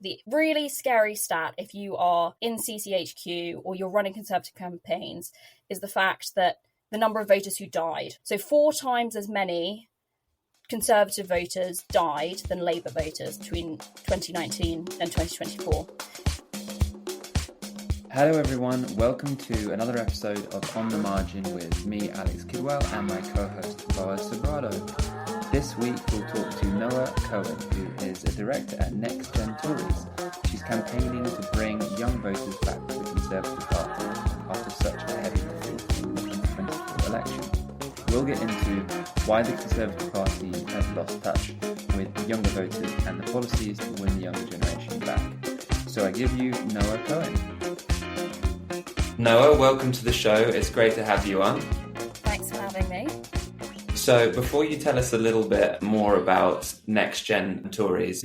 the really scary stat, if you are in CCHQ or you're running Conservative campaigns, is the fact that the number of voters who died. So 4 times as many Conservative voters died than Labour voters between 2019 and 2024. Hello everyone, welcome to another episode of On the Margin with me, Alex Kidwell, and my co-host, Boaz Sobrado. This week we'll talk to Noa Cohen, who is a director at Next Gen Tories. She's campaigning to bring young voters back to the Conservative Party after such a heavy defeat in the 2024 election. We'll get into why the Conservative Party has lost touch with younger voters and the policies to win the younger generation back. So I give you Noa Cohen. Noa, welcome to the show. It's great to have you on. Thanks for having me. So before you tell us a little bit more about Next Gen Tories,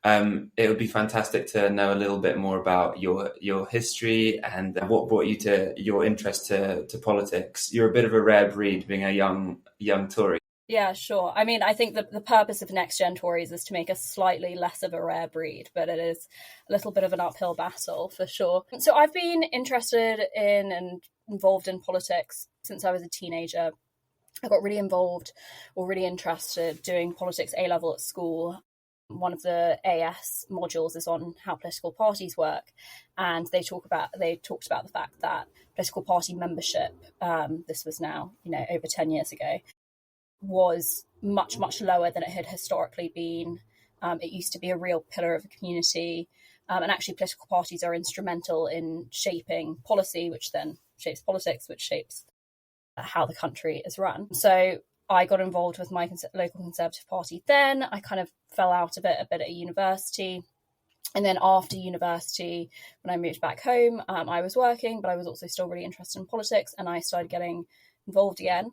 it would be fantastic to know a little bit more about your history and what brought you to your interest to politics. You're a bit of a rare breed, being a young Tory. Yeah, sure. I mean, I think that the purpose of Next Gen Tories is to make us slightly less of a rare breed, but it is a little bit of an uphill battle for sure. So I've been interested in and involved in politics since I was a teenager. I got really involved or really interested doing politics A-level at school. One of the AS modules is on how political parties work, and they talked about the fact that political party membership, this was now over 10 years ago, was much, much lower than it had historically been. It used to be a real pillar of the community. And actually political parties are instrumental in shaping policy, which then shapes politics, which shapes how the country is run. So I got involved with my local Conservative Party then. I kind of fell out of it a bit at university. And then after university, when I moved back home, I was working, but I was also still really interested in politics, and I started getting involved again.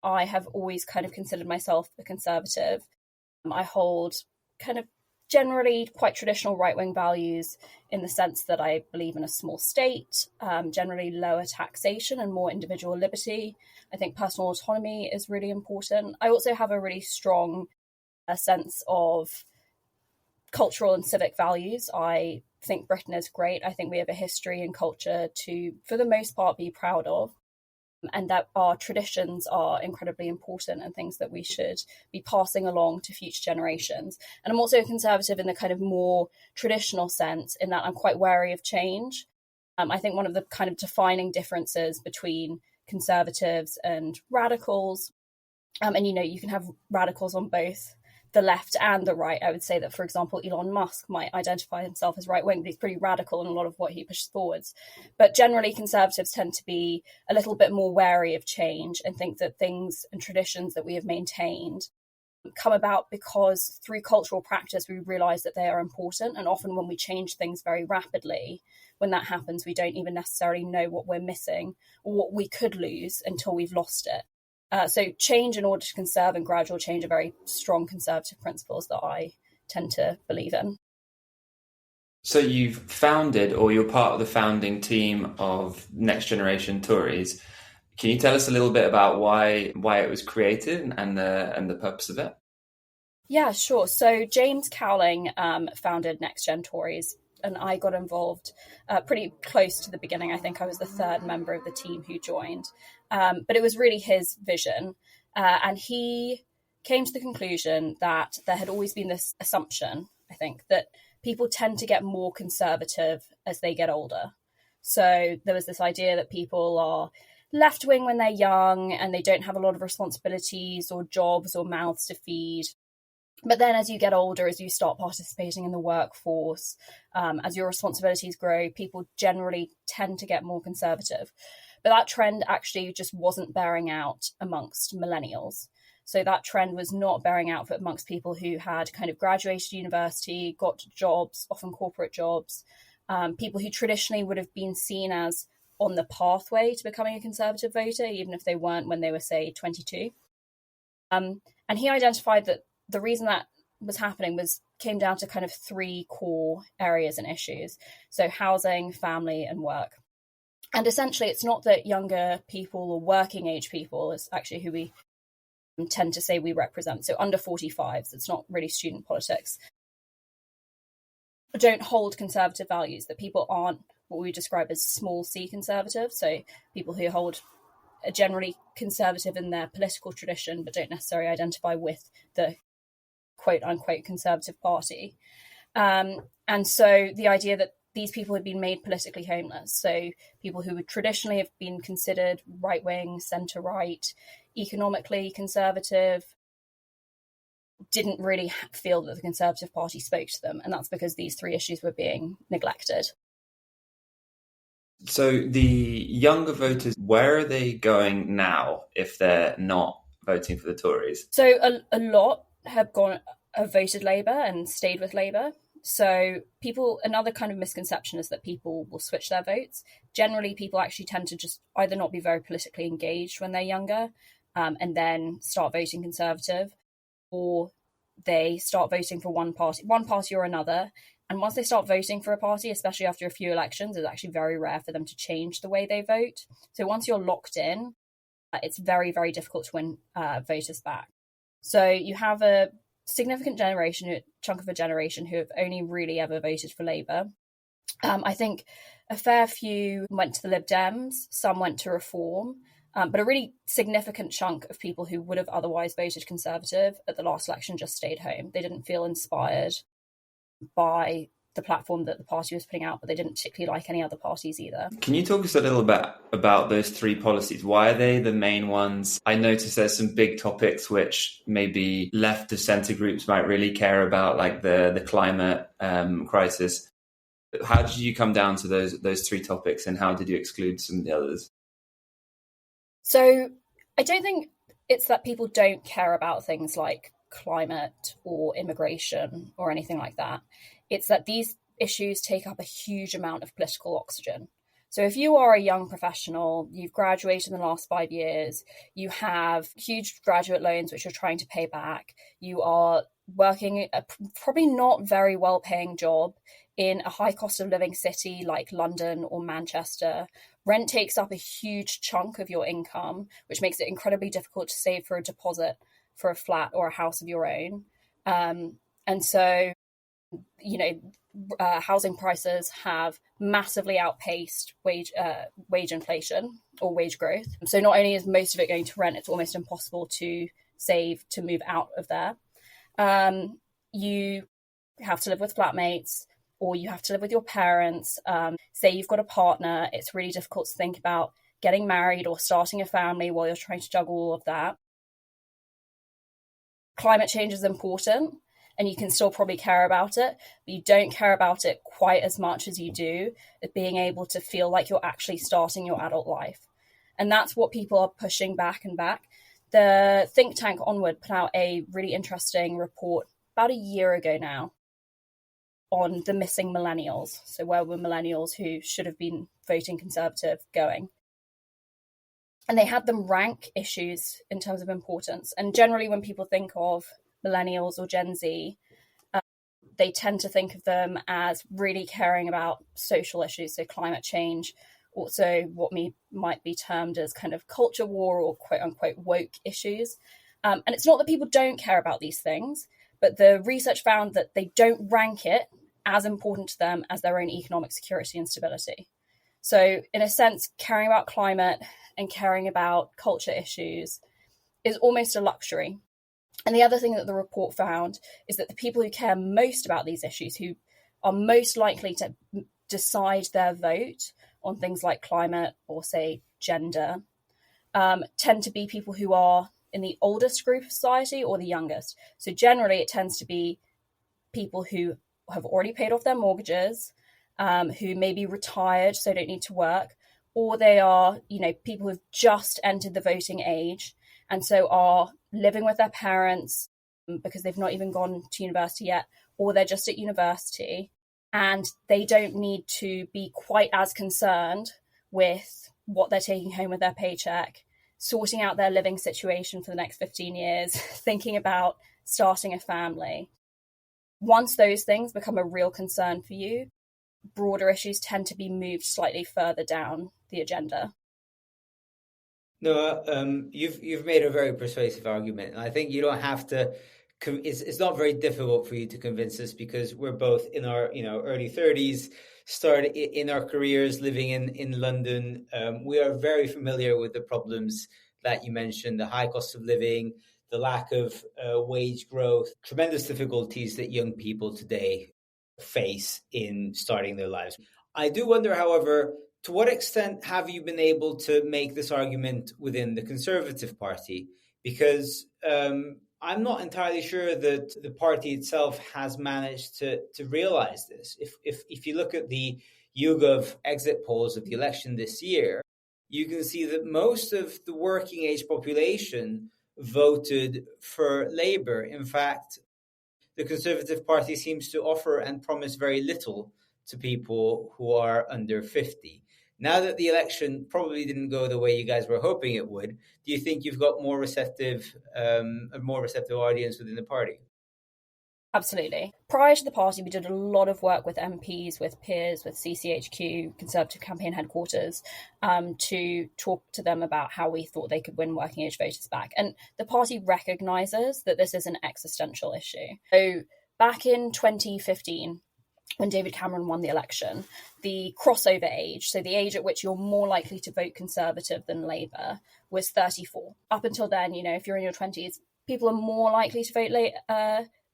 I have always kind of considered myself a conservative. I hold kind of generally quite traditional right-wing values in the sense that I believe in a small state, generally lower taxation and more individual liberty. I think personal autonomy is really important. I also have a really strong sense of cultural and civic values. I think Britain is great. I think we have a history and culture to, for the most part, be proud of, and that our traditions are incredibly important and things that we should be passing along to future generations. And I'm also a conservative in the kind of more traditional sense, in that I'm quite wary of change. I think one of the kind of defining differences between conservatives and radicals, and you can have radicals on both the left and the right. I would say that, for example, Elon Musk might identify himself as right-wing, but he's pretty radical in a lot of what he pushes forwards. But generally, conservatives tend to be a little bit more wary of change and think that things and traditions that we have maintained come about because through cultural practice, we realise that they are important. And often when we change things very rapidly, when that happens, we don't even necessarily know what we're missing or what we could lose until we've lost it. So change in order to conserve and gradual change are very strong conservative principles that I tend to believe in. So you've founded, or you're part of the founding team of Next Generation Tories. Can you tell us a little bit about why it was created and the purpose of it? Yeah, sure. So James Cowling founded Next Gen Tories, and I got involved pretty close to the beginning. I think I was the third member of the team who joined. But it was really his vision. And he came to the conclusion that there had always been this assumption, I think, that people tend to get more conservative as they get older. So there was this idea that people are left-wing when they're young and they don't have a lot of responsibilities or jobs or mouths to feed. But then as you get older, as you start participating in the workforce, as your responsibilities grow, people generally tend to get more conservative. But that trend actually just wasn't bearing out amongst millennials. So that trend was not bearing out amongst people who had kind of graduated university, got jobs, often corporate jobs, people who traditionally would have been seen as on the pathway to becoming a conservative voter, even if they weren't when they were, say, 22. And he identified that the reason that was happening came down to kind of 3 core areas and issues. So housing, family, and work. And essentially, it's not that younger people or working age people is actually who we tend to say we represent. So under 45s, it's not really student politics. don't hold conservative values, that people aren't what we describe as small c conservative, so people who hold are generally conservative in their political tradition but don't necessarily identify with the quote unquote conservative party. And so the idea that these people had been made politically homeless, so people who would traditionally have been considered right-wing, centre-right, economically conservative, didn't really feel that the Conservative Party spoke to them. And that's because these three issues were being neglected. So the younger voters, where are they going now if they're not voting for the Tories? So a lot have voted Labour and stayed with Labour. So another kind of misconception is that people will switch their votes. Generally, people actually tend to just either not be very politically engaged when they're younger, and then start voting Conservative, or they start voting for one party or another. And once they start voting for a party, especially after a few elections, it's actually very rare for them to change the way they vote. So once you're locked in, it's very, very difficult to win voters back. So you have a significant chunk of a generation who have only really ever voted for Labour. I think a fair few went to the Lib Dems, some went to Reform, but a really significant chunk of people who would have otherwise voted Conservative at the last election just stayed home. They didn't feel inspired by the platform that the party was putting out, but they didn't particularly like any other parties either. Can you talk us a little bit about those three policies? Why are they the main ones? I noticed there's some big topics which maybe left of centre groups might really care about, like the climate crisis. How did you come down to those three topics, and how did you exclude some of the others? So I don't think it's that people don't care about things like climate or immigration or anything like that. It's that these issues take up a huge amount of political oxygen. So if you are a young professional, you've graduated in the last 5 years, you have huge graduate loans which you're trying to pay back, you are working a probably not very well paying job in a high cost of living city like London or Manchester, rent takes up a huge chunk of your income, which makes it incredibly difficult to save for a deposit for a flat or a house of your own. And so, housing prices have massively outpaced wage inflation or wage growth. So not only is most of it going to rent, it's almost impossible to save to move out of there. You have to live with flatmates, or you have to live with your parents. Say you've got a partner, it's really difficult to think about getting married or starting a family while you're trying to juggle all of that. Climate change is important, and you can still probably care about it, but you don't care about it quite as much as you do at being able to feel like you're actually starting your adult life. And that's what people are pushing back and back. The think tank Onward put out a really interesting report about a year ago now on the missing millennials. So where were millennials who should have been voting Conservative going? And they had them rank issues in terms of importance. And generally when people think of millennials or Gen Z, they tend to think of them as really caring about social issues, so climate change, also what might be termed as kind of culture war or quote unquote woke issues. And it's not that people don't care about these things, but the research found that they don't rank it as important to them as their own economic security and stability. So in a sense, caring about climate and caring about culture issues is almost a luxury. And the other thing that the report found is that the people who care most about these issues, who are most likely to decide their vote on things like climate or, say, gender, tend to be people who are in the oldest group of society or the youngest. So generally, it tends to be people who have already paid off their mortgages, who may be retired, so don't need to work, or they are, people who've just entered the voting age and so are living with their parents because they've not even gone to university yet, or they're just at university and they don't need to be quite as concerned with what they're taking home with their paycheck, sorting out their living situation for the next 15 years, thinking about starting a family. Once those things become a real concern for you, broader issues tend to be moved slightly further down the agenda. Noa, you've made a very persuasive argument, and I think you don't have to it's not very difficult for you to convince us, because we're both in our early 30s, started in our careers living in London. We are very familiar with the problems that you mentioned: the high cost of living, the lack of wage growth, tremendous difficulties that young people today face in starting their lives. I do wonder, however, to what extent have you been able to make this argument within the Conservative Party? Because I'm not entirely sure that the party itself has managed to realize this. If you look at the YouGov exit polls of the election this year, you can see that most of the working age population voted for Labour. In fact, the Conservative Party seems to offer and promise very little to people who are under 50. Now that the election probably didn't go the way you guys were hoping it would, do you think you've got a more receptive audience within the party? Absolutely. Prior to the party, we did a lot of work with MPs, with peers, with CCHQ, Conservative Campaign Headquarters, to talk to them about how we thought they could win working age voters back. And the party recognises that this is an existential issue. So back in 2015, when David Cameron won the election, the crossover age, so the age at which you're more likely to vote Conservative than Labour, was 34. Up until then, if you're in your 20s, people are more likely to vote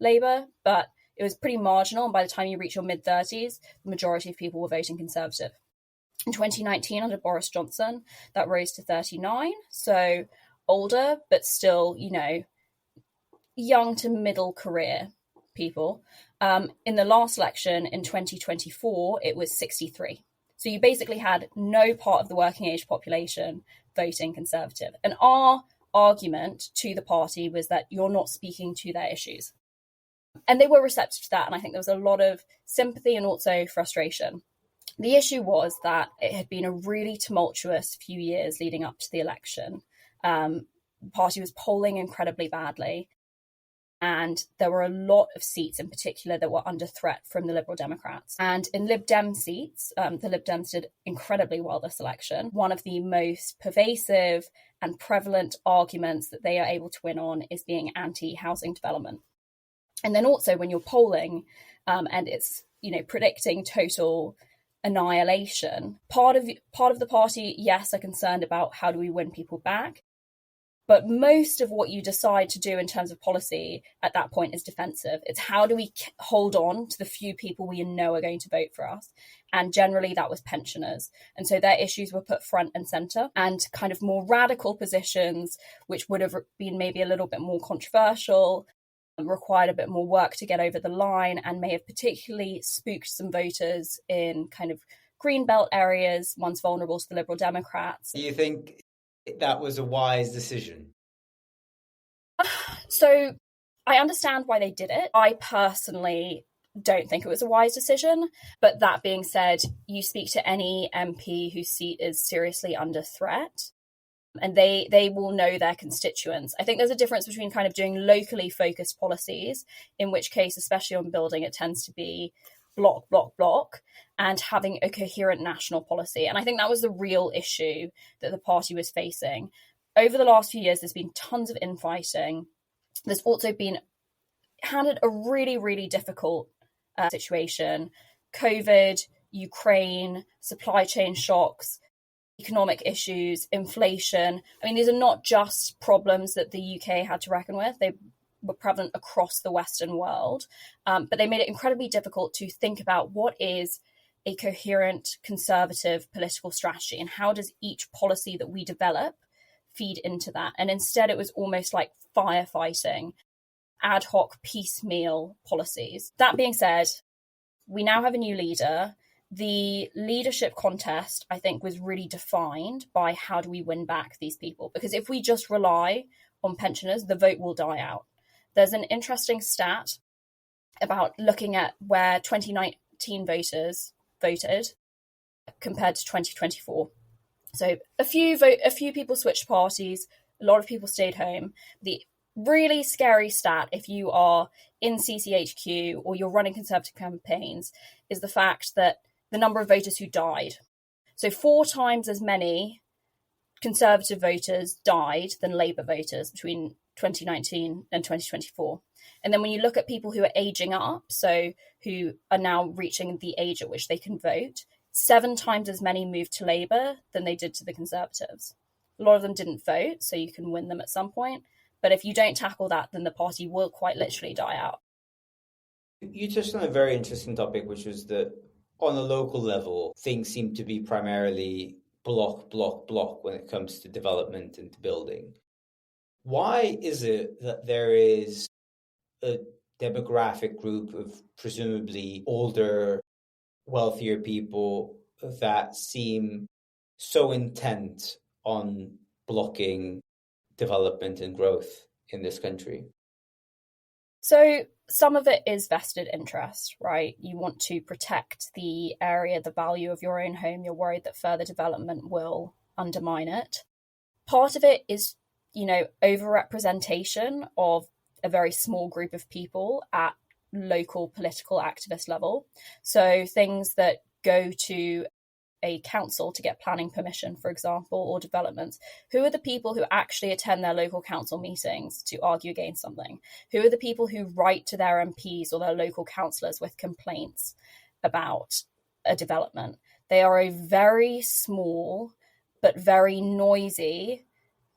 Labour, but it was pretty marginal. And by the time you reach your mid-30s, the majority of people were voting Conservative. In 2019, under Boris Johnson, that rose to 39. So older, but still, young to middle career people. In the last election in 2024, it was 63. So you basically had no part of the working age population voting Conservative. And our argument to the party was that you're not speaking to their issues. And they were receptive to that. And I think there was a lot of sympathy and also frustration. The issue was that it had been a really tumultuous few years leading up to the election. The party was polling incredibly badly. And there were a lot of seats in particular that were under threat from the Liberal Democrats. And in Lib Dem seats, the Lib Dems did incredibly well this election. One of the most pervasive and prevalent arguments that they are able to win on is being anti-housing development. And then also when you're polling and it's, predicting total annihilation, part of the party, yes, are concerned about how do we win people back. But most of what you decide to do in terms of policy at that point is defensive. It's how do we hold on to the few people we know are going to vote for us? And generally that was pensioners. And so their issues were put front and centre, and kind of more radical positions, which would have been maybe a little bit more controversial, required a bit more work to get over the line, and may have particularly spooked some voters in kind of greenbelt areas, once vulnerable to the Liberal Democrats. Do you think that was a wise decision? So I understand why they did it. I personally don't think it was a wise decision. But that being said, you speak to any MP whose seat is seriously under threat, and they will know their constituents. I think there's a difference between kind of doing locally focused policies, in which case, especially on building, it tends to be block, and having a coherent national policy. And I think that was the real issue that the party was facing. Over the last few years, there's been tons of infighting. There's also been handed a really, really difficult situation. COVID, Ukraine, supply chain shocks, economic issues, inflation. I mean, these are not just problems that the UK had to reckon with. They were prevalent across the Western world, but they made it incredibly difficult to think about what is a coherent conservative political strategy and how does each policy that we develop feed into that. And instead, it was almost like firefighting, ad hoc piecemeal policies. That being said, we now have a new leader. The leadership contest, I think, was really defined by how do we win back these people? Because if we just rely on pensioners, the vote will die out. There's an interesting stat about looking at where 2019 voters voted compared to 2024. So a few people switched parties, a lot of people stayed home. The really scary stat, if you are in CCHQ or you're running Conservative campaigns, is the fact that the number of voters who died. So 4 times as many Conservative voters died than Labour voters between 2019 and 2024. And then when you look at people who are aging up, so who are now reaching the age at which they can vote, 7 times as many moved to Labour than they did to the Conservatives. A lot of them didn't vote, so you can win them at some point. But if you don't tackle that, then the party will quite literally die out. You touched on a very interesting topic, which was that on a local level, things seem to be primarily block when it comes to development and to building. Why is it that there is a demographic group of presumably older, wealthier people that seem so intent on blocking development and growth in this country? So some of it is vested interest, right? You want to protect the area, the value of your own home. You're worried that further development will undermine it. Part of it is, overrepresentation of a very small group of people at local political activist level. So things that go to a council to get planning permission, for example, or developments. Who are the people who actually attend their local council meetings to argue against something? Who are the people who write to their MPs or their local councillors with complaints about a development? They are a very small but very noisy,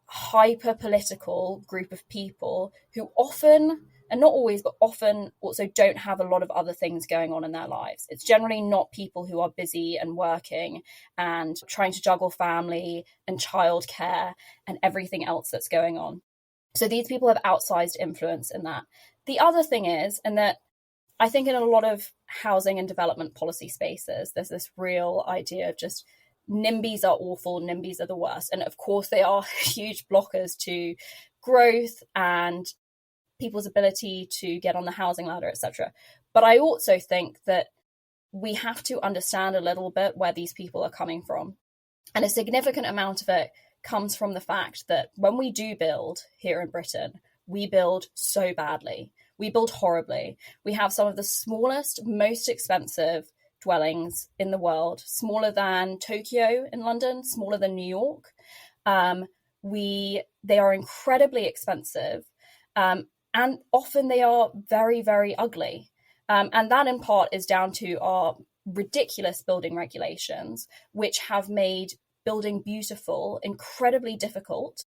hyper-political group of people who often, and not always, but often also don't have a lot of other things going on in their lives. It's generally not people who are busy and working and trying to juggle family and childcare and everything else that's going on. So these people have outsized influence in that. The other thing is, and that I think in a lot of housing and development policy spaces, there's this real idea of just NIMBYs are awful, NIMBYs are the worst. And of course, they are huge blockers to growth and people's ability to get on the housing ladder, etc. But I also think that we have to understand a little bit where these people are coming from. And a significant amount of it comes from the fact that when we do build here in Britain, we build so badly. We build horribly. We have some of the smallest, most expensive dwellings in the world, smaller than Tokyo in London, smaller than New York. They are incredibly expensive. And often they are very, very ugly. And that in part is down to our ridiculous building regulations, which have made building beautiful incredibly difficult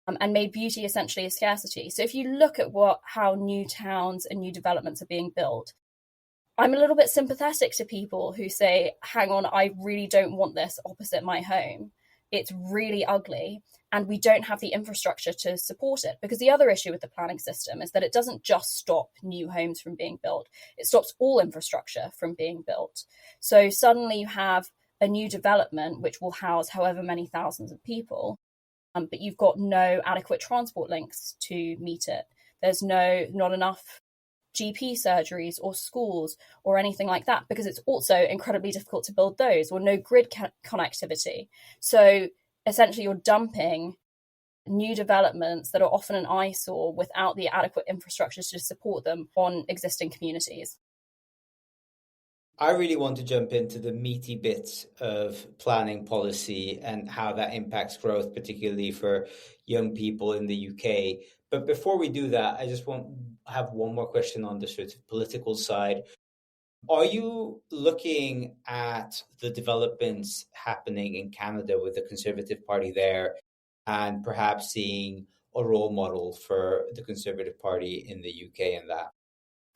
and made beauty essentially a scarcity. So if you look at how new towns and new developments are being built, I'm a little bit sympathetic to people who say, hang on, I really don't want this opposite my home. It's really ugly. And we don't have the infrastructure to support it. Because the other issue with the planning system is that it doesn't just stop new homes from being built. It stops all infrastructure from being built. So suddenly you have a new development which will house however many thousands of people, but you've got no adequate transport links to meet it. There's not enough GP surgeries or schools or anything like that, because it's also incredibly difficult to build those, or no grid connectivity. So essentially you're dumping new developments that are often an eyesore without the adequate infrastructure to support them on existing communities. I really want to jump into the meaty bits of planning policy and how that impacts growth, particularly for young people in the UK. But before we do that, I just want to have one more question on the sort of political side. Are you looking at the developments happening in Canada with the Conservative Party there and perhaps seeing a role model for the Conservative Party in the UK in that?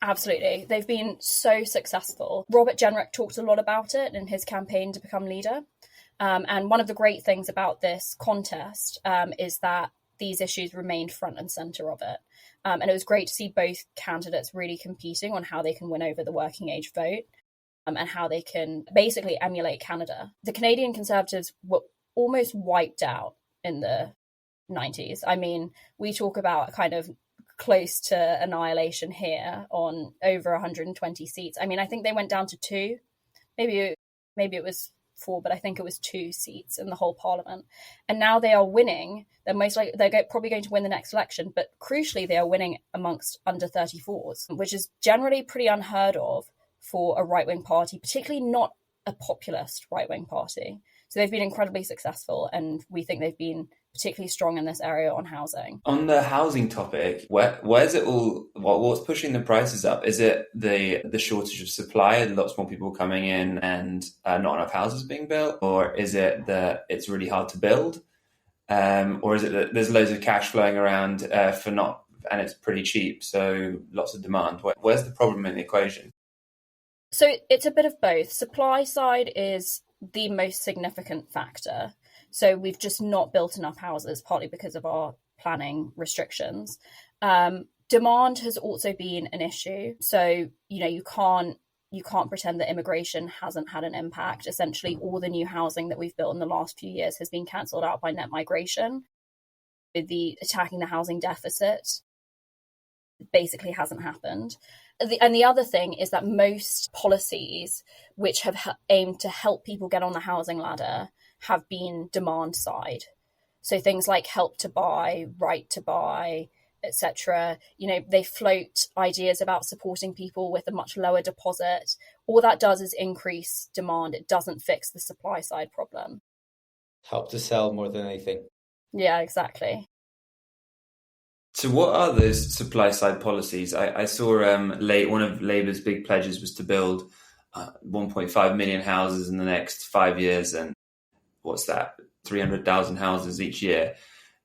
Absolutely. They've been so successful. Robert Jenrick talked a lot about it in his campaign to become leader. And one of the great things about this contest is that these issues remained front and centre of it. And it was great to see both candidates really competing on how they can win over the working age vote and how they can basically emulate Canada. The Canadian Conservatives were almost wiped out in the 90s. I mean, we talk about kind of close to annihilation here on over 120 seats. I mean, I think they went down to 2. Maybe it was 4, but I think it was 2 seats in the whole parliament. And now they are winning. They're probably going to win the next election, but crucially, they are winning amongst under 34s, which is generally pretty unheard of for a right-wing party, particularly not a populist right-wing party. So they've been incredibly successful, and we think they've been particularly strong in this area on housing. On the housing topic, where's it all? What's pushing the prices up? Is it the shortage of supply, lots more people coming in, and not enough houses being built, or is it that it's really hard to build, or is it that there's loads of cash flowing around and it's pretty cheap, so lots of demand? Where's the problem in the equation? So it's a bit of both. Supply side is the most significant factor. So we've just not built enough houses, partly because of our planning restrictions. Demand has also been an issue. So, you can't pretend that immigration hasn't had an impact. Essentially, all the new housing that we've built in the last few years has been cancelled out by net migration. The attacking the housing deficit basically hasn't happened. And the other thing is that most policies which have aimed to help people get on the housing ladder have been demand side. So things like help to buy, right to buy, etc. They float ideas about supporting people with a much lower deposit. All that does is increase demand. It doesn't fix the supply side problem. Help to sell more than anything. Yeah, exactly. So what are those supply side policies? I saw one of Labour's big pledges was to build 1.5 million houses in the next 5 years, and what's that? 300,000 houses each year.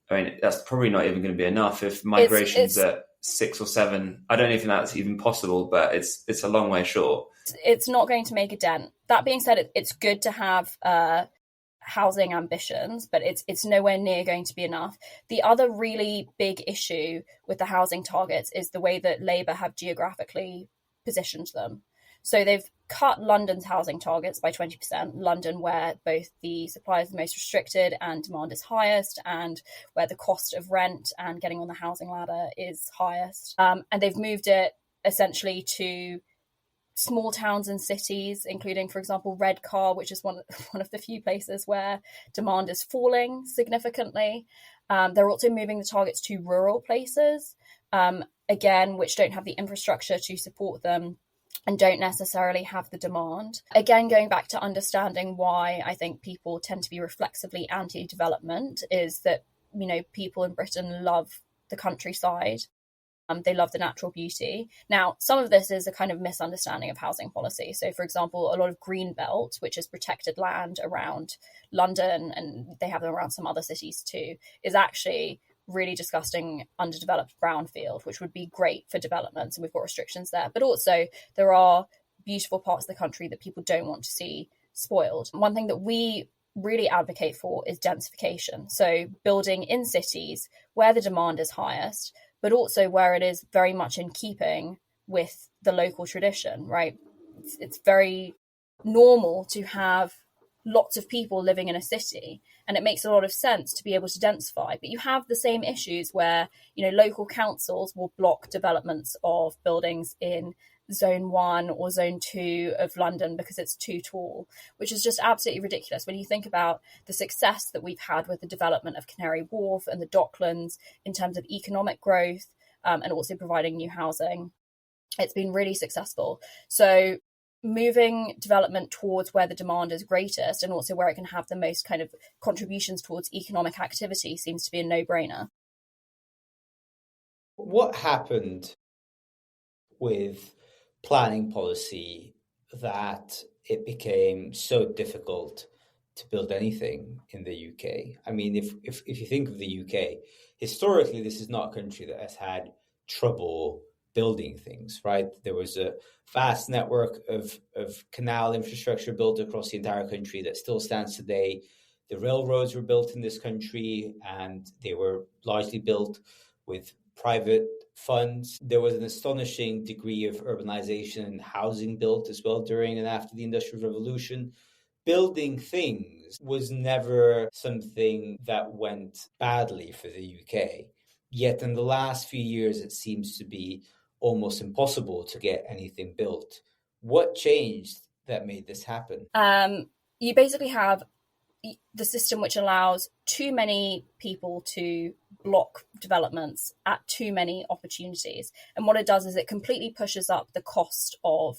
I mean, that's probably not even going to be enough if migration's at 6 or 7. I don't even think that's even possible, but it's a long way short. It's not going to make a dent. That being said, it's good to have housing ambitions, but it's nowhere near going to be enough. The other really big issue with the housing targets is the way that Labour have geographically positioned them. So they've cut London's housing targets by 20%, London where both the supply is the most restricted and demand is highest, and where the cost of rent and getting on the housing ladder is highest. And they've moved it essentially to small towns and cities, including, for example, Redcar, which is one of the few places where demand is falling significantly. They're also moving the targets to rural places, again, which don't have the infrastructure to support them and don't necessarily have the demand. Again, going back to understanding why I think people tend to be reflexively anti-development is that, people in Britain love the countryside. They love the natural beauty. Now, some of this is a kind of misunderstanding of housing policy. So, for example, a lot of green belt, which is protected land around London, and they have them around some other cities too, is actually really disgusting underdeveloped brownfield, which would be great for developments, and we've got restrictions there. But also there are beautiful parts of the country that people don't want to see spoiled. One thing that we really advocate for is densification. So building in cities where the demand is highest, but also where it is very much in keeping with the local tradition, right? It's very normal to have lots of people living in a city, and it makes a lot of sense to be able to densify. But you have the same issues where, local councils will block developments of buildings in Zone 1 or Zone 2 of London because it's too tall, which is just absolutely ridiculous when you think about the success that we've had with the development of Canary Wharf and the Docklands in terms of economic growth, and also providing new housing. It's been really successful. So moving development towards where the demand is greatest and also where it can have the most kind of contributions towards economic activity seems to be a no-brainer. What happened with planning policy that it became so difficult to build anything in the UK? I mean, if you think of the UK, historically, this is not a country that has had trouble building things, right? There was a vast network of canal infrastructure built across the entire country that still stands today. The railroads were built in this country, and they were largely built with private funds. There was an astonishing degree of urbanization and housing built as well during and after the Industrial Revolution. Building things was never something that went badly for the UK. Yet in the last few years, it seems to be almost impossible to get anything built. What changed that made this happen? You basically have the system which allows too many people to block developments at too many opportunities. And what it does is it completely pushes up the cost of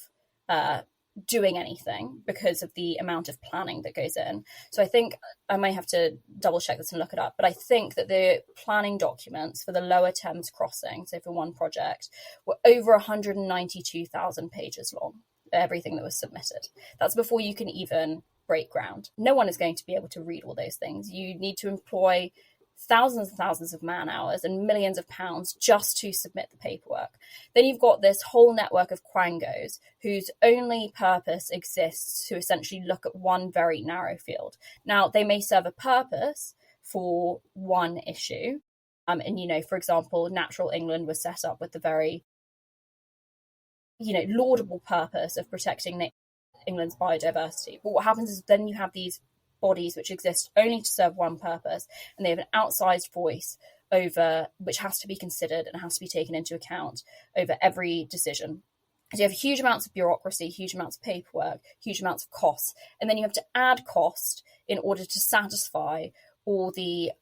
doing anything because of the amount of planning that goes in. So I think I may have to double check this and look it up, but I think that the planning documents for the Lower Thames crossing, so for one project, were over 192,000 pages long, everything that was submitted. That's before you can even break ground. No one is going to be able to read all those things. You need to employ thousands and thousands of man hours and millions of pounds just to submit the paperwork. Then you've got this whole network of quangos whose only purpose exists to essentially look at one very narrow field. Now, they may serve a purpose for one issue. And, you know, for example, Natural England was set up with the very, you know, laudable purpose of protecting England's biodiversity. But what happens is then you have these bodies which exist only to serve one purpose, and they have an outsized voice over which has to be considered and has to be taken into account over every decision. So you have huge amounts of bureaucracy, huge amounts of paperwork, huge amounts of costs, and then you have to add cost in order to satisfy all the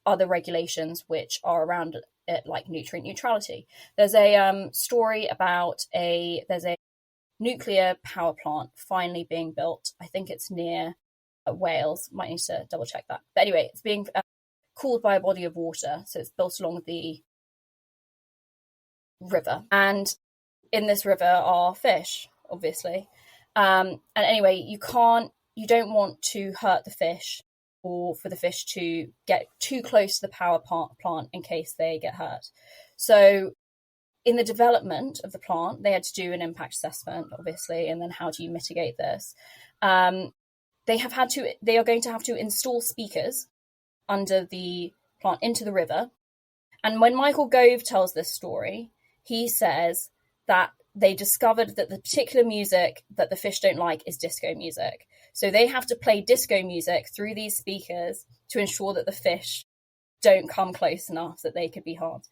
other regulations which are around it, like nutrient neutrality. There's a story about there's a nuclear power plant finally being built. I think it's near Wales. Might need to double check that. But anyway, it's being cooled by a body of water. So it's built along the river. And in this river are fish, obviously. And anyway, you don't want to hurt the fish or for the fish to get too close to the power plant in case they get hurt. So in the development of the plant, they had to do an impact assessment, obviously, and then how do you mitigate this? They are going to have to install speakers under the plant into the river. And when Michael Gove tells this story, he says that they discovered that the particular music that the fish don't like is disco music. So they have to play disco music through these speakers to ensure that the fish don't come close enough that they could be harmed.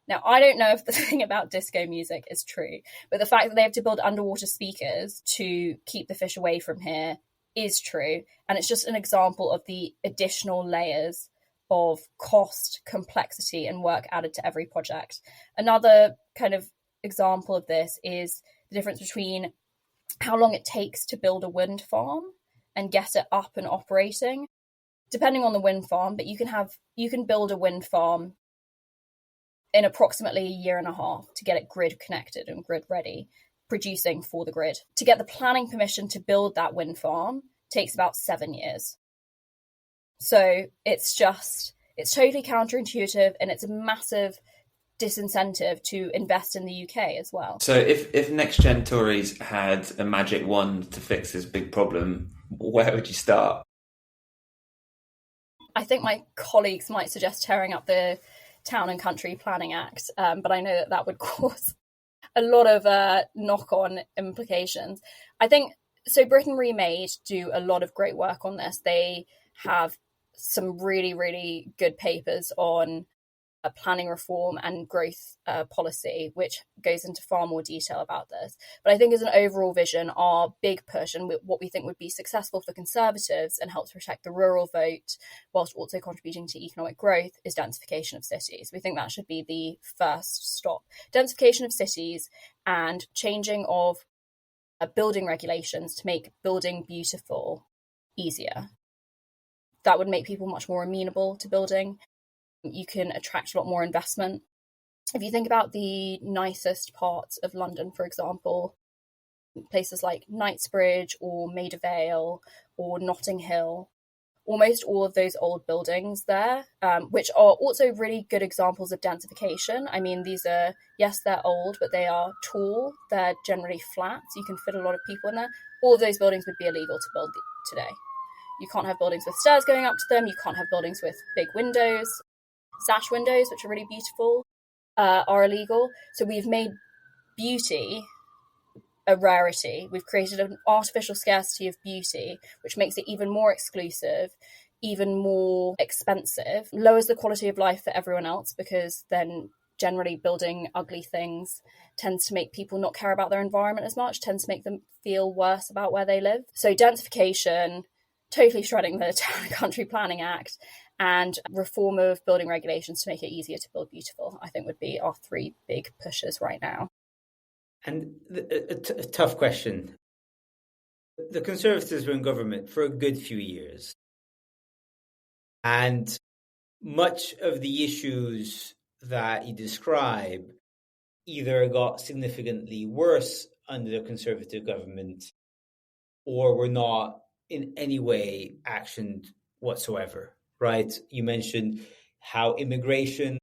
Now, I don't know if the thing about disco music is true, but the fact that they have to build underwater speakers to keep the fish away from here is true. And it's just an example of the additional layers of cost, complexity, and work added to every project. Another kind of example of this is the difference between how long it takes to build a wind farm and get it up and operating, depending on the wind farm. But you can build a wind farm in approximately a year and a half to get it grid connected and grid ready, producing for the grid. To get the planning permission to build that wind farm takes about 7 years. So it's totally counterintuitive, and it's a massive disincentive to invest in the UK as well. So if Next Gen Tories had a magic wand to fix this big problem, where would you start? I think my colleagues might suggest tearing up the Town and Country Planning Act, but I know that would cause a lot of knock-on implications. I think, so Britain Remade do a lot of great work on this. They have some really, really good papers on planning reform and growth policy, which goes into far more detail about this. But I think as an overall vision, our big push and what we think would be successful for Conservatives and helps protect the rural vote whilst also contributing to economic growth is densification of cities. We think that should be the first stop. Densification of cities and changing of building regulations to make building beautiful easier. That would make people much more amenable to building. You can attract a lot more investment. If you think about the nicest parts of London, for example, places like Knightsbridge or Maida Vale or Notting Hill, almost all of those old buildings there, which are also really good examples of densification. I mean, these are, yes, they're old, but they are tall. They're generally flat, so you can fit a lot of people in there. All of those buildings would be illegal to build today. You can't have buildings with stairs going up to them. You can't have buildings with big windows. Sash windows, which are really beautiful, are illegal. So we've made beauty a rarity. We've created an artificial scarcity of beauty, which makes it even more exclusive, even more expensive, lowers the quality of life for everyone else, because then generally building ugly things tends to make people not care about their environment as much, tends to make them feel worse about where they live. So densification, totally shredding the Town and Country Planning Act, and reform of building regulations to make it easier to build beautiful, I think would be our three big pushes right now. And a tough question. The Conservatives were in government for a good few years. And much of the issues that you describe either got significantly worse under the Conservative government or were not in any way actioned whatsoever, right? You mentioned how immigration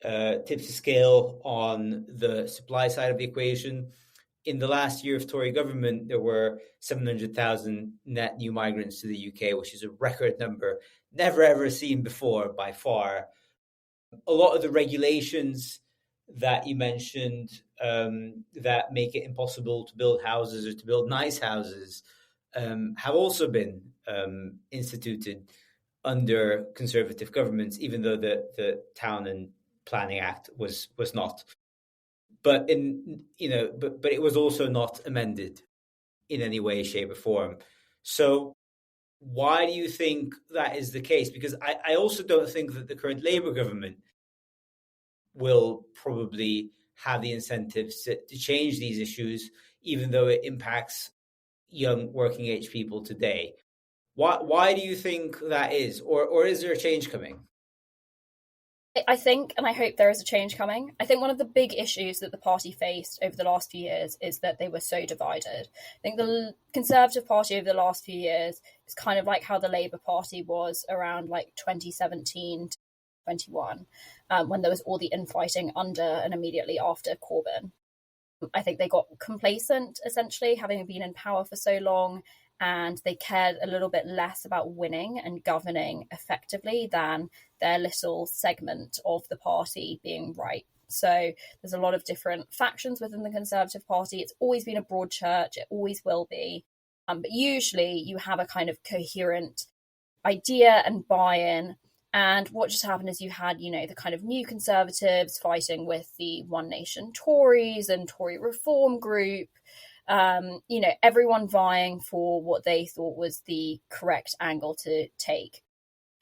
tips the scale on the supply side of the equation. In the last year of Tory government, there were 700,000 net new migrants to the UK, which is a record number, never ever seen before by far. A lot of the regulations that you mentioned that make it impossible to build houses or to build nice houses have also been instituted under Conservative governments, even though the Town and Planning Act was not. But but it was also not amended in any way, shape, or form. So why do you think that is the case? Because I also don't think that the current Labour government will probably have the incentives to change these issues, even though it impacts young working age people today. Why do you think that is? Or is there a change coming? I think, and I hope there is a change coming. I think one of the big issues that the party faced over the last few years is that they were so divided. I think the Conservative Party over the last few years is kind of like how the Labour Party was around like 2017 to 21, when there was all the infighting under and immediately after Corbyn. I think they got complacent, essentially, having been in power for so long, and they cared a little bit less about winning and governing effectively than their little segment of the party being right. So there's a lot of different factions within the Conservative Party. It's always been a broad church. It always will be. But usually you have a kind of coherent idea and buy-in. And what just happened is you had, the kind of new Conservatives fighting with the One Nation Tories and Tory Reform Group. Everyone vying for what they thought was the correct angle to take.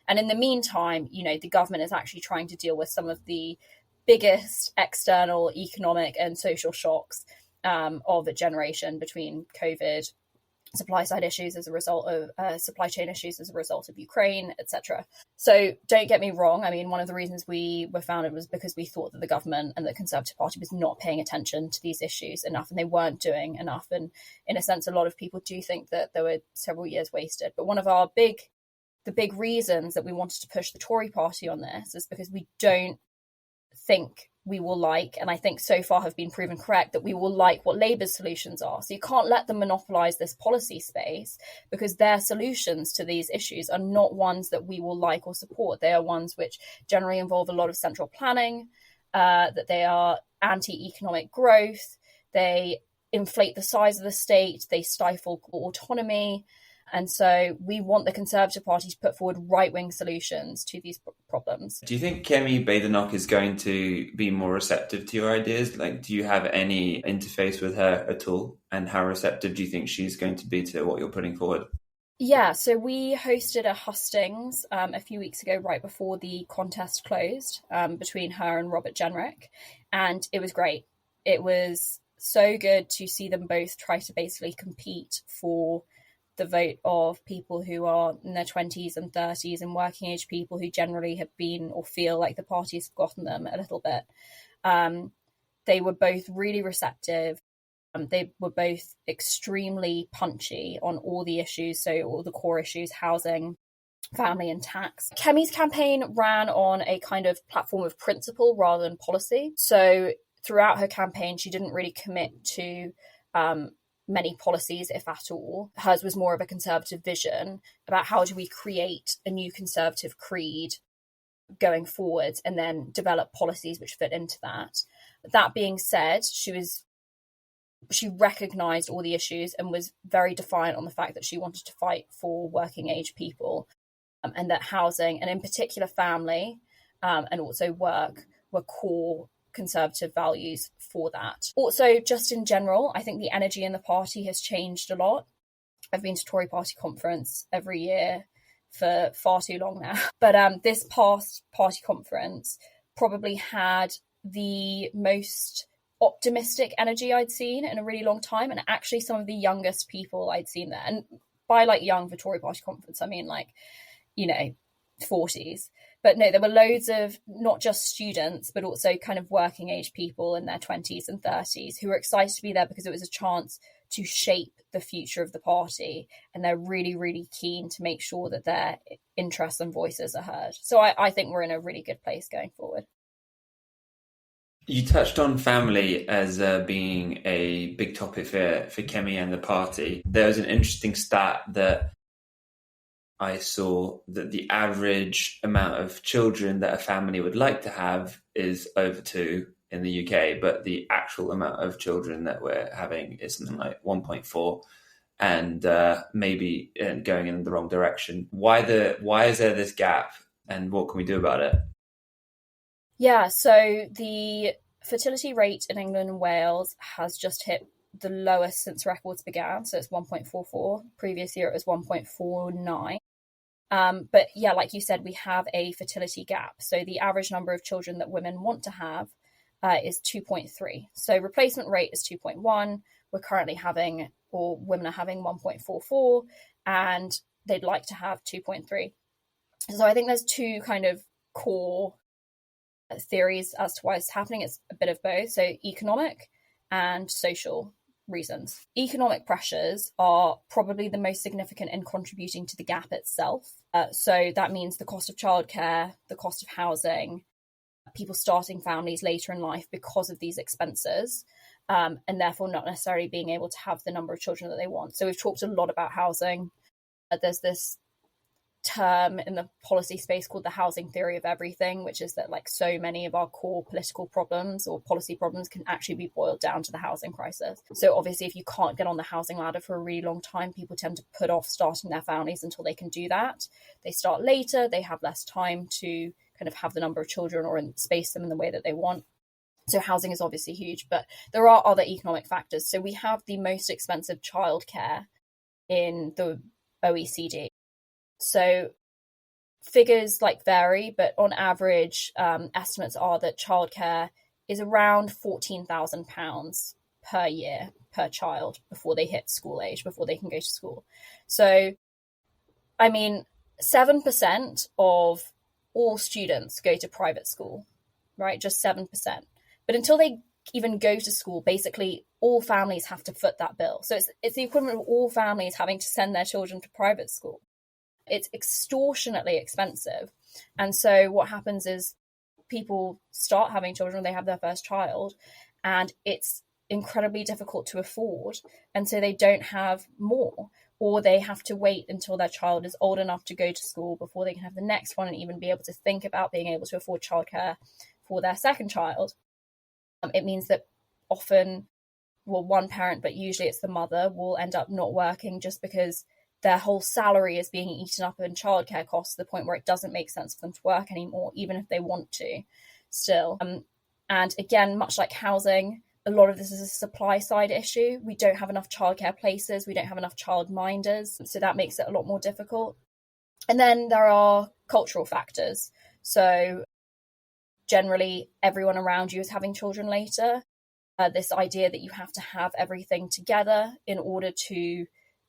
And in the meantime, the government is actually trying to deal with some of the biggest external economic and social shocks of a generation, between COVID, supply side issues as a result of supply chain issues as a result of Ukraine, etc. So don't get me wrong. I mean, one of the reasons we were founded was because we thought that the government and the Conservative Party was not paying attention to these issues enough, and they weren't doing enough. And in a sense, a lot of people do think that there were several years wasted. But one of the big reasons that we wanted to push the Tory party on this is because we don't think we will like, and I think so far have been proven correct, that we will like what Labour's solutions are. So you can't let them monopolise this policy space, because their solutions to these issues are not ones that we will like or support. They are ones which generally involve a lot of central planning, that they are anti-economic growth, they inflate the size of the state, they stifle autonomy. And so we want the Conservative Party to put forward right-wing solutions to these problems. Do you think Kemi Badenoch is going to be more receptive to your ideas? Like, do you have any interface with her at all? And how receptive do you think she's going to be to what you're putting forward? Yeah, so we hosted a hustings a few weeks ago, right before the contest closed, between her and Robert Jenrick. And it was great. It was so good to see them both try to basically compete for the vote of people who are in their 20s and 30s and working age people who generally have been or feel like the party's forgotten them a little bit. They were both really receptive. They were both extremely punchy on all the issues, so all the core issues: housing, family and tax. Kemi's campaign ran on a kind of platform of principle rather than policy. So throughout her campaign, she didn't really commit to many policies, if at all. Hers was more of a Conservative vision about how do we create a new Conservative creed going forward and then develop policies which fit into that. That being said, she recognised all the issues and was very defiant on the fact that she wanted to fight for working age people, and that housing, and in particular family, and also work, were core Conservative values for that. Also, just in general, I think the energy in the party has changed a lot. I've been to Tory party conference every year for far too long now. But this past party conference probably had the most optimistic energy I'd seen in a really long time, and actually some of the youngest people I'd seen there. And by like young for Tory Party conference, I mean like, 40s. But no, there were loads of not just students, but also kind of working age people in their 20s and 30s who were excited to be there because it was a chance to shape the future of the party. And they're really, really keen to make sure that their interests and voices are heard. So I think we're in a really good place going forward. You touched on family as being a big topic for Kemi and the party. There was an interesting stat that I saw that the average amount of children that a family would like to have is over 2 in the UK, but the actual amount of children that we're having is something like 1.4, and maybe going in the wrong direction. Why is there this gap, and what can we do about it? Yeah, so the fertility rate in England and Wales has just hit the lowest since records began. So it's 1.44. Previous year it was 1.49. But yeah, like you said, we have a fertility gap. So the average number of children that women want to have is 2.3. So replacement rate is 2.1. We're currently having, or women are having 1.44, and they'd like to have 2.3. So I think there's two kind of core theories as to why it's happening. It's a bit of both. So economic and social reasons. Economic pressures are probably the most significant in contributing to the gap itself. So that means the cost of childcare, the cost of housing, people starting families later in life because of these expenses, and therefore not necessarily being able to have the number of children that they want. So we've talked a lot about housing. There's this term in the policy space called the housing theory of everything, which is that like so many of our core political problems or policy problems can actually be boiled down to the housing crisis. So obviously if you can't get on the housing ladder for a really long time, people tend to put off starting their families until they can do that. They start later, they have less time to kind of have the number of children or space them in the way that they want. So housing is obviously huge, but there are other economic factors. So we have the most expensive childcare in the OECD. So figures like vary, but on average, estimates are that childcare is around £14,000 per year per child before they hit school age, before they can go to school. So, I mean, 7% of all students go to private school, right? Just 7%. But until they even go to school, basically all families have to foot that bill. So it's the equivalent of all families having to send their children to private school. It's extortionately expensive. And so what happens is people start having children, they have their first child, and it's incredibly difficult to afford. And so they don't have more, or they have to wait until their child is old enough to go to school before they can have the next one and even be able to think about being able to afford childcare for their second child. It means that often, well, one parent, but usually it's the mother, will end up not working just because their whole salary is being eaten up in childcare costs to the point where it doesn't make sense for them to work anymore, even if they want to still. And again, much like housing, a lot of this is a supply side issue. We don't have enough childcare places. We don't have enough childminders. So that makes it a lot more difficult. And then there are cultural factors. So generally, everyone around you is having children later. This idea that you have to have everything together in order to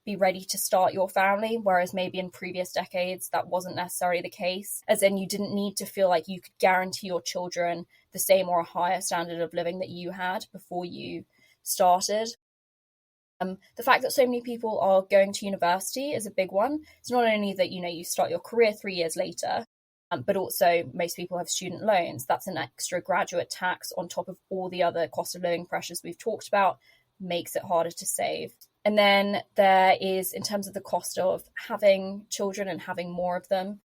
be ready to start your family, whereas maybe in previous decades that wasn't necessarily the case, as in you didn't need to feel like you could guarantee your children the same or a higher standard of living that you had before you started. The fact that so many people are going to university is a big one. It's not only that, you start your career 3 years later, but also most people have student loans. That's an extra graduate tax on top of all the other cost of living pressures we've talked about, makes it harder to save. And then there is, in terms of the cost of having children and having more of them,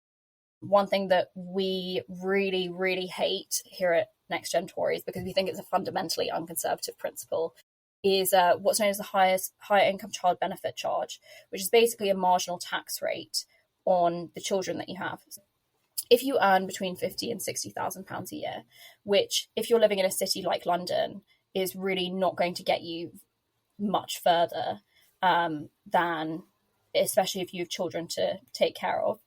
one thing that we really, really hate here at Next Gen Tories, because we think it's a fundamentally unconservative principle, is what's known as the higher income child benefit charge, which is basically a marginal tax rate on the children that you have. If you earn between £50,000 and £60,000 a year, which if you're living in a city like London is really not going to get you much further than, especially if you have children to take care of,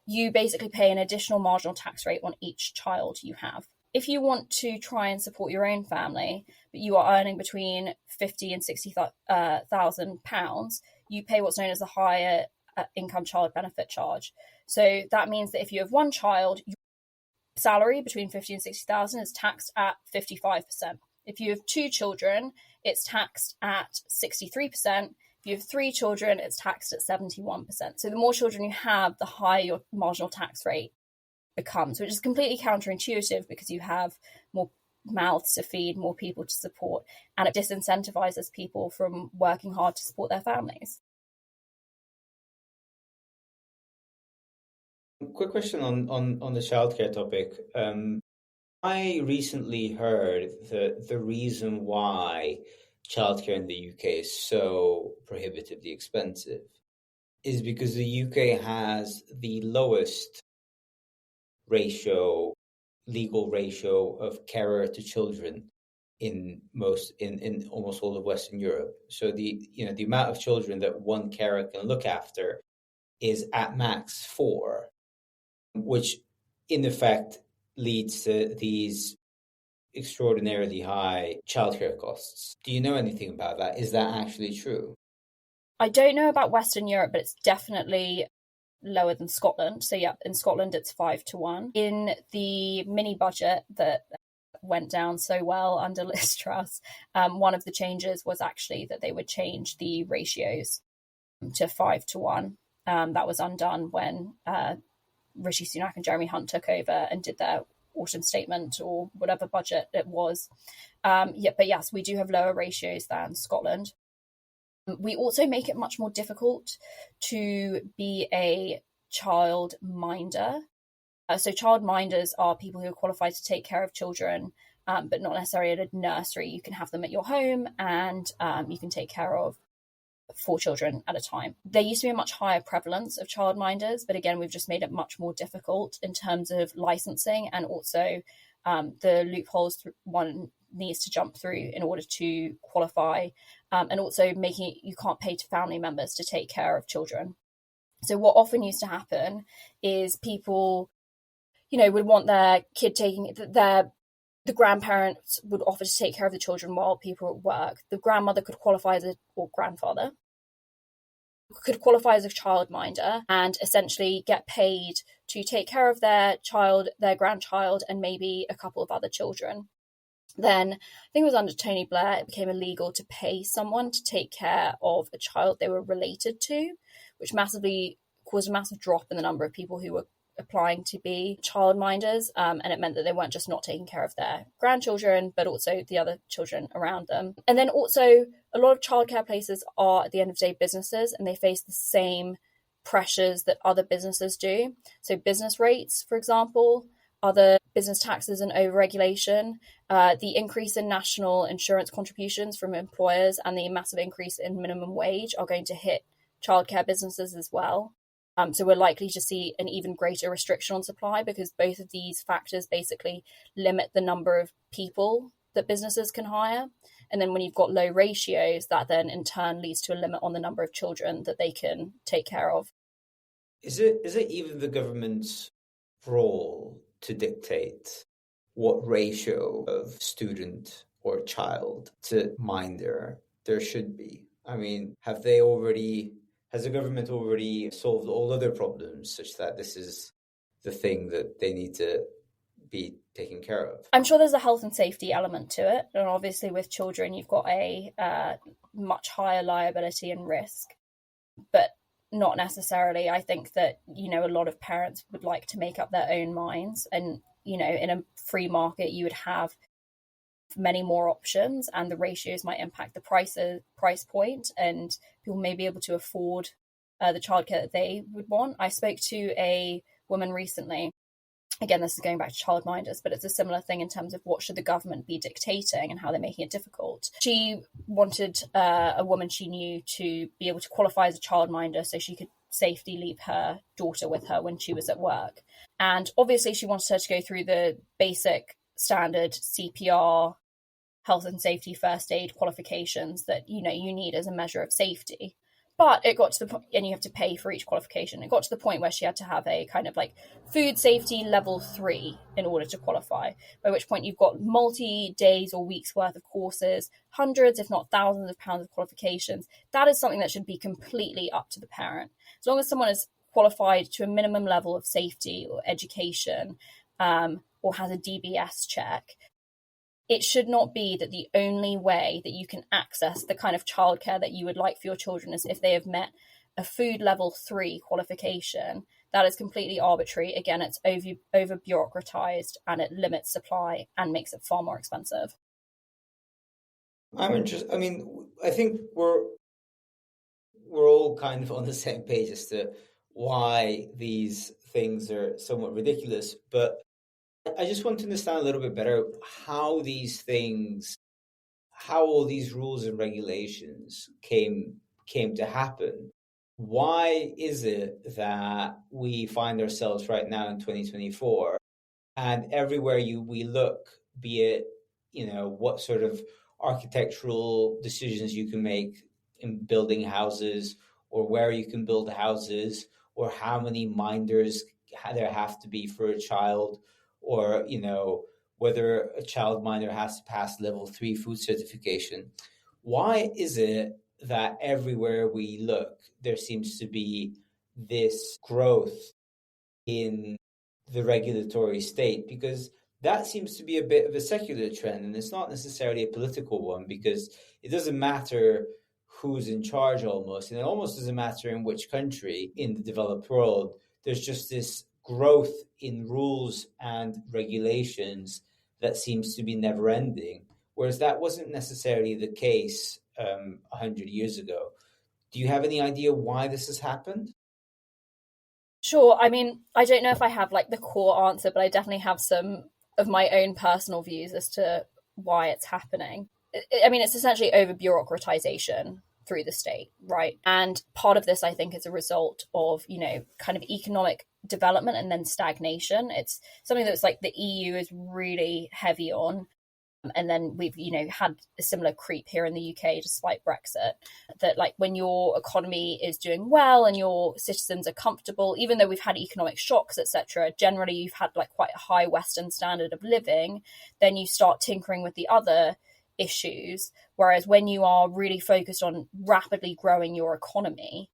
you basically pay an additional marginal tax rate on each child you have. if you want to try and support your own family, but you are earning between £50,000 and £60,000, you pay what's known as a higher income child benefit charge. So that means that if you have one child, your salary between 50 and 60,000 is taxed at 55%. If you have two children, it's taxed at 63%. If you have three children, it's taxed at 71%. So the more children you have, the higher your marginal tax rate becomes, which is completely counterintuitive because you have more mouths to feed, more people to support, and it disincentivizes people from working hard to support their families. Quick question on the childcare topic. I recently heard that the reason why childcare in the UK is so prohibitively expensive is because the UK has the lowest legal ratio of carer to children in almost all of Western Europe. So the amount of children that one carer can look after is at max 4, which in effect leads to these extraordinarily high childcare costs. Do you know anything about that? Is that actually true? I don't know about Western Europe, but it's definitely lower than Scotland. So yeah, in Scotland it's 5-1. In the mini budget that went down so well under Liz Truss, one of the changes was actually that they would change the ratios to 5-1. That was undone when Rishi Sunak and Jeremy Hunt took over and did their autumn statement or whatever budget it was. But yes, we do have lower ratios than Scotland. We also make it much more difficult to be a child minder. So child minders are people who are qualified to take care of children, but not necessarily at a nursery. You can have them at your home and you can take care of 4 children at a time. There used to be a much higher prevalence of childminders, but again, we've just made it much more difficult in terms of licensing, and also the loopholes one needs to jump through in order to qualify, and also making it you can't pay to family members to take care of children. So what often used to happen is people, would want their kid the grandparents would offer to take care of the children while people were at work. The grandmother could qualify or grandfather could qualify as a childminder and essentially get paid to take care of their child, their grandchild, and maybe a couple of other children. Then, I think it was under Tony Blair, it became illegal to pay someone to take care of a child they were related to, which massively caused a massive drop in the number of people who were applying to be childminders, and it meant that they weren't just not taking care of their grandchildren, but also the other children around them. And then also, a lot of childcare places are, at the end of the day, businesses, and they face the same pressures that other businesses do. So business rates, for example, other business taxes and overregulation, the increase in national insurance contributions from employers, and the massive increase in minimum wage are going to hit childcare businesses as well. So we're likely to see an even greater restriction on supply because both of these factors basically limit the number of people that businesses can hire. And then when you've got low ratios, that then in turn leads to a limit on the number of children that they can take care of. Is it even the government's role to dictate what ratio of student or child to minder there should be? I mean, has the government already solved all other problems such that this is the thing that they need to be taken care of? I'm sure there's a health and safety element to it. And obviously with children, you've got a much higher liability and risk, but not necessarily. I think that, a lot of parents would like to make up their own minds. And, in a free market, you would have many more options, and the ratios might impact the price point, and people may be able to afford the childcare that they would want. I spoke to a woman recently. Again, this is going back to childminders, but it's a similar thing in terms of what should the government be dictating and how they're making it difficult. She wanted a woman she knew to be able to qualify as a childminder so she could safely leave her daughter with her when she was at work. And obviously she wanted her to go through the basic standard CPR, health and safety, first aid qualifications that, you need as a measure of safety. But it got to the point, and you have to pay for each qualification. It got to the point where she had to have a kind of like food safety level 3 in order to qualify, by which point you've got multi-days or weeks worth of courses, hundreds, if not thousands of pounds of qualifications. That is something that should be completely up to the parent. As long as someone is qualified to a minimum level of safety or education, or has a DBS check, it should not be that the only way that you can access the kind of childcare that you would like for your children is if they have met a food level 3 qualification. That is completely arbitrary. Again, it's over bureaucratized, and it limits supply and makes it far more expensive. I'm interested. I mean, I think we're all kind of on the same page as to why these things are somewhat ridiculous, but I just want to understand a little bit better how all these rules and regulations came to happen. Why is it that we find ourselves right now in 2024, and everywhere we look, be it, what sort of architectural decisions you can make in building houses, or where you can build houses, or how many minders there have to be for a child, or, whether a childminder has to pass level 3 food certification. Why is it that everywhere we look, there seems to be this growth in the regulatory state? Because that seems to be a bit of a secular trend, and it's not necessarily a political one, because it doesn't matter who's in charge almost, and it almost doesn't matter in which country in the developed world. There's just this growth in rules and regulations that seems to be never ending, whereas that wasn't necessarily the case 100 years ago. Do you have any idea why this has happened? Sure. I mean, I don't know if I have like the core answer, but I definitely have some of my own personal views as to why it's happening. I mean, it's essentially over bureaucratization through the state, right? And part of this, I think, is a result of, kind of economic development and then stagnation. It's something that's like the EU is really heavy on. And then we've, had a similar creep here in the UK despite Brexit, that like when your economy is doing well and your citizens are comfortable, even though we've had economic shocks, etc., generally you've had like quite a high Western standard of living, then you start tinkering with the other issues. Whereas when you are really focused on rapidly growing your economy,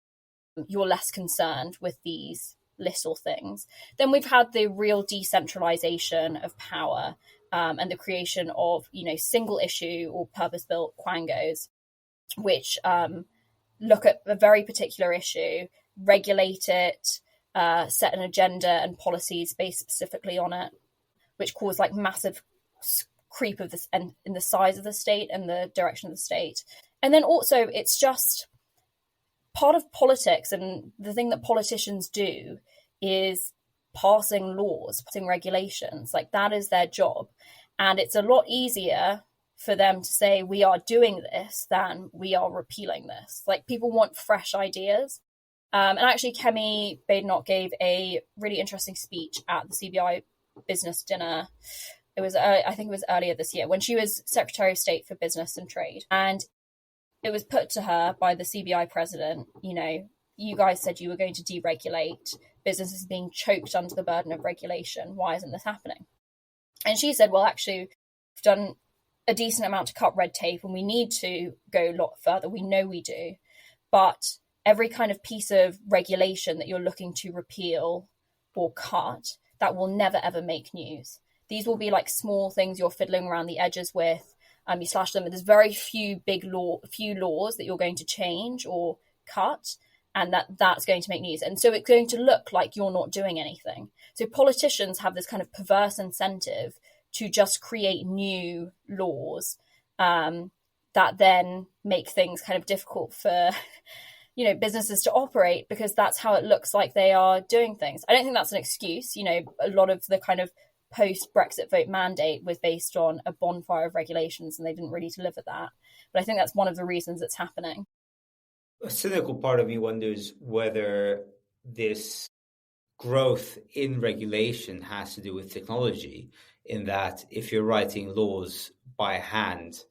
you're less concerned with these little things. Then we've had the real decentralization of power, and the creation of, single issue or purpose-built quangos, which look at a very particular issue, regulate it, set an agenda and policies based specifically on it, which cause like massive creep of this and in the size of the state and the direction of the state. And then also it's just part of politics, and the thing that politicians do is passing laws, passing regulations. Like that is their job. And it's a lot easier for them to say we are doing this than we are repealing this. Like people want fresh ideas. And actually Kemi Badenoch gave a really interesting speech at the CBI business dinner. It was, I think it was earlier this year, when she was Secretary of State for Business and Trade. And it was put to her by the CBI president, you guys said you were going to deregulate. Business is being choked under the burden of regulation. Why isn't this happening? And she said, well, actually, we've done a decent amount to cut red tape and we need to go a lot further. We know we do. But every kind of piece of regulation that you're looking to repeal or cut, that will never, ever make news. These will be like small things you're fiddling around the edges with. You slash them. And there's very few laws that you're going to change or cut, and that's going to make news. And so it's going to look like you're not doing anything. So politicians have this kind of perverse incentive to just create new laws that then make things kind of difficult for businesses to operate, because that's how it looks like they are doing things. I don't think that's an excuse. A lot of the kind of post-Brexit vote mandate was based on a bonfire of regulations, and they didn't really deliver that. But I think that's one of the reasons it's happening. A cynical part of me wonders whether this growth in regulation has to do with technology, in that if you're writing laws by hand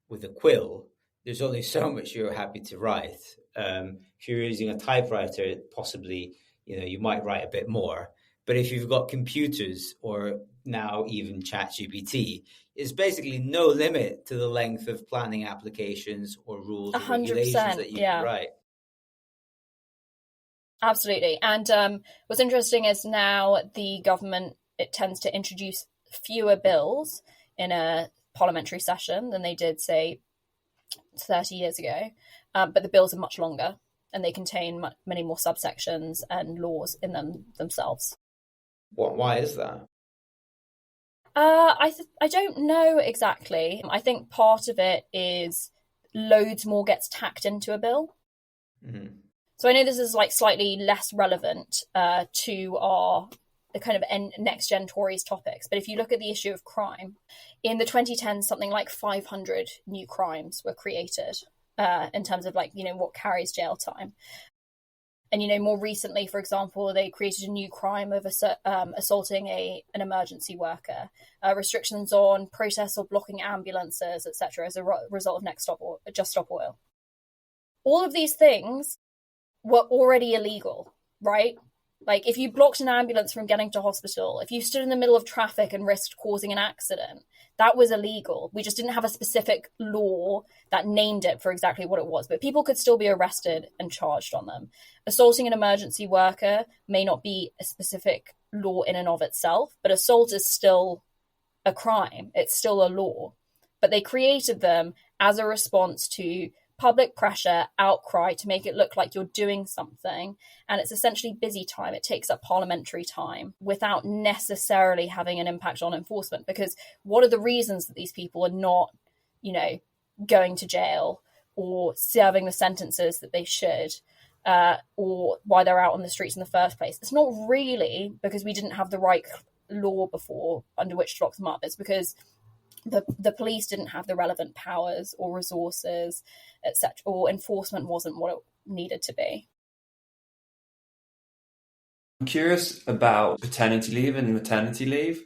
with a quill, there's only so much you're happy to write. If you're using a typewriter, possibly, you might write a bit more. But if you've got computers or now even ChatGPT, there's basically no limit to the length of planning applications or rules or regulations that you can write. Absolutely. And what's interesting is now the government, it tends to introduce fewer bills in a parliamentary session than they did, say, 30 years ago. But the bills are much longer and they contain many more subsections and laws in them themselves. Why is that? I don't know exactly. I think part of it is loads more gets tacked into a bill. Mm-hmm. So I know this is like slightly less relevant to the kind of Next Gen Tories topics. But if you look at the issue of crime, in the 2010s, something like 500 new crimes were created in terms of what carries jail time. And, more recently, for example, they created a new crime of assaulting an emergency worker, restrictions on protests or blocking ambulances, etc., as a result of Just Stop Oil. All of these things were already illegal, right? Like if you blocked an ambulance from getting to hospital, if you stood in the middle of traffic and risked causing an accident, that was illegal. We just didn't have a specific law that named it for exactly what it was, but people could still be arrested and charged on them. Assaulting an emergency worker may not be a specific law in and of itself, but assault is still a crime. It's still a law. But they created them as a response to public pressure, outcry, to make it look like you're doing something. And it's essentially busy time. It takes up parliamentary time without necessarily having an impact on enforcement. Because what are the reasons that these people are not, going to jail or serving the sentences that they should, or why they're out on the streets in the first place? It's not really because we didn't have the right law before under which to lock them up. It's because the police didn't have the relevant powers or resources, etc., or enforcement wasn't what it needed to be. I'm curious about paternity leave and maternity leave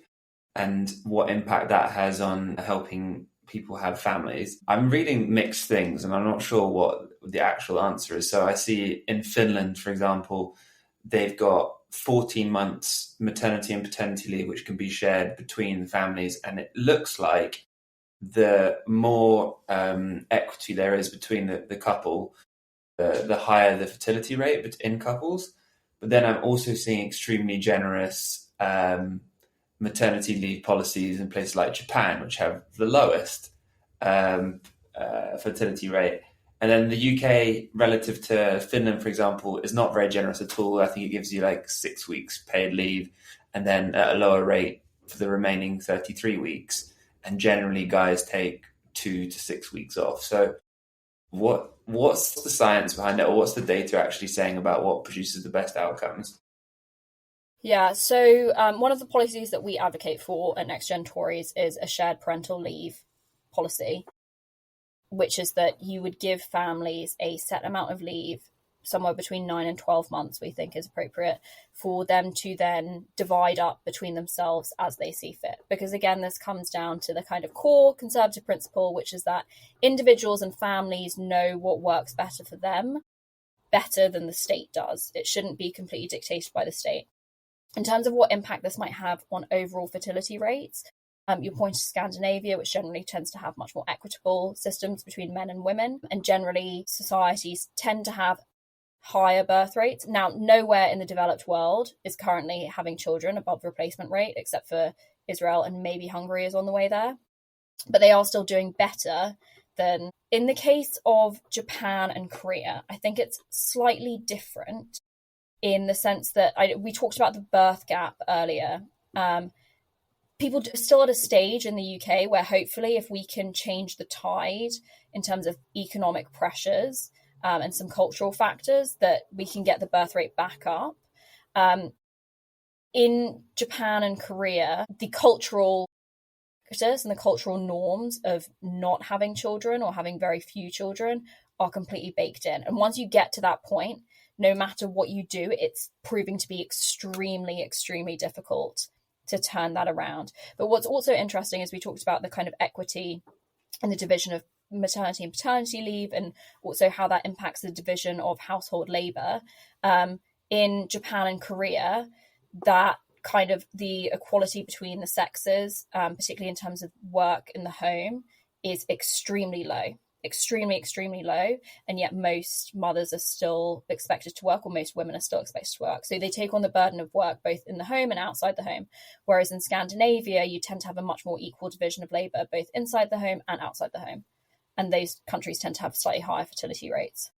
and what impact that has on helping people have families. I'm reading mixed things and I'm not sure what the actual answer is. So I see in Finland, for example, they've got 14 months maternity and paternity leave, which can be shared between families. And it looks like the more equity there is between the couple, the higher the fertility rate in couples. But then I'm also seeing extremely generous maternity leave policies in places like Japan, which have the lowest fertility rate. And then the UK, relative to Finland, for example, is not very generous at all. I think it gives you like 6 weeks paid leave and then at a lower rate for the remaining 33 weeks. And generally guys take 2 to 6 weeks off. So what's the science behind it, or what's the data actually saying about what produces the best outcomes? Yeah, so one of the policies that we advocate for at Next Gen Tories is a shared parental leave policy, which is that you would give families a set amount of leave, somewhere between 9 and 12 months, we think is appropriate, for them to then divide up between themselves as they see fit. Because again, this comes down to the kind of core conservative principle, which is that individuals and families know what works better for them, better than the state does. It shouldn't be completely dictated by the state. In terms of what impact this might have on overall fertility rates, you point to Scandinavia, which generally tends to have much more equitable systems between men and women, and generally societies tend to have higher birth rates. Now, nowhere in the developed world is currently having children above replacement rate, except for Israel, and maybe Hungary is on the way there. But they are still doing better than in the case of Japan and Korea. I think it's slightly different in the sense that we talked about the birth gap earlier. People are still at a stage in the UK where hopefully if we can change the tide in terms of economic pressures and some cultural factors, that we can get the birth rate back up. In Japan and Korea, the cultural practice and the cultural norms of not having children or having very few children are completely baked in. And once you get to that point, no matter what you do, it's proving to be extremely, extremely difficult to turn that around. But what's also interesting is we talked about the kind of equity and the division of maternity and paternity leave, and also how that impacts the division of household labour. In Japan and Korea, that kind of the equality between the sexes, particularly in terms of work in the home, is extremely low. Extremely low, and yet most mothers are still expected to work, or most women are still expected to work. So they take on the burden of work both in the home and outside the home. Whereas in Scandinavia, you tend to have a much more equal division of labour, both inside the home and outside the home. And those countries tend to have slightly higher fertility rates.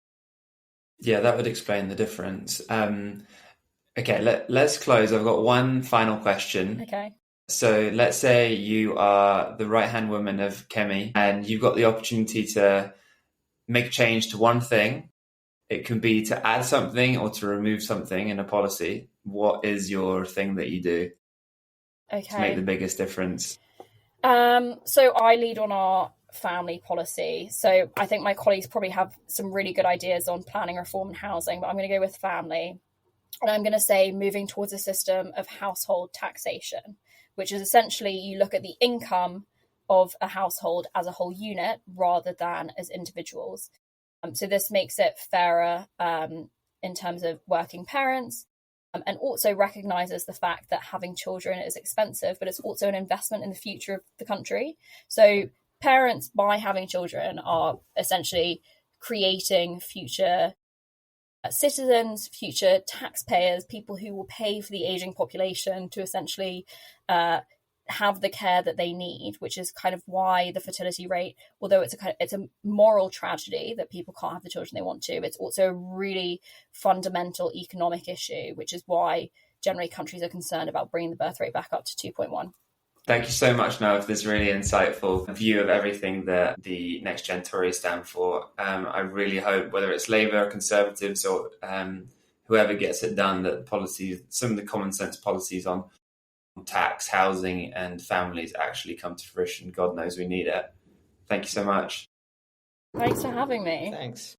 Yeah, that would explain the difference. Okay, let's close. I've got one final question. Okay. So let's say you are the right-hand woman of Kemi and you've got the opportunity to make a change to one thing. It can be to add something or to remove something in a policy. What is your thing that you do to make the biggest difference? So I lead on our family policy. So I think my colleagues probably have some really good ideas on planning reform and housing, but I'm going to go with family. And I'm going to say moving towards a system of household taxation, which is essentially you look at the income of a household as a whole unit rather than as individuals. So this makes it fairer in terms of working parents, and also recognises the fact that having children is expensive, but it's also an investment in the future of the country. So parents, by having children, are essentially creating future citizens, future taxpayers, people who will pay for the aging population to essentially have the care that they need, which is kind of why the fertility rate, although it's a moral tragedy that people can't have the children they want to, it's also a really fundamental economic issue, which is why generally countries are concerned about bringing the birth rate back up to 2.1. Thank you so much, Noah, for this really insightful view of everything that the Next Gen Tories stand for. I really hope, whether it's Labour, Conservatives, or whoever gets it done, that policies, some of the common sense policies on tax, housing, and families actually come to fruition. God knows we need it. Thank you so much. Thanks for having me. Thanks.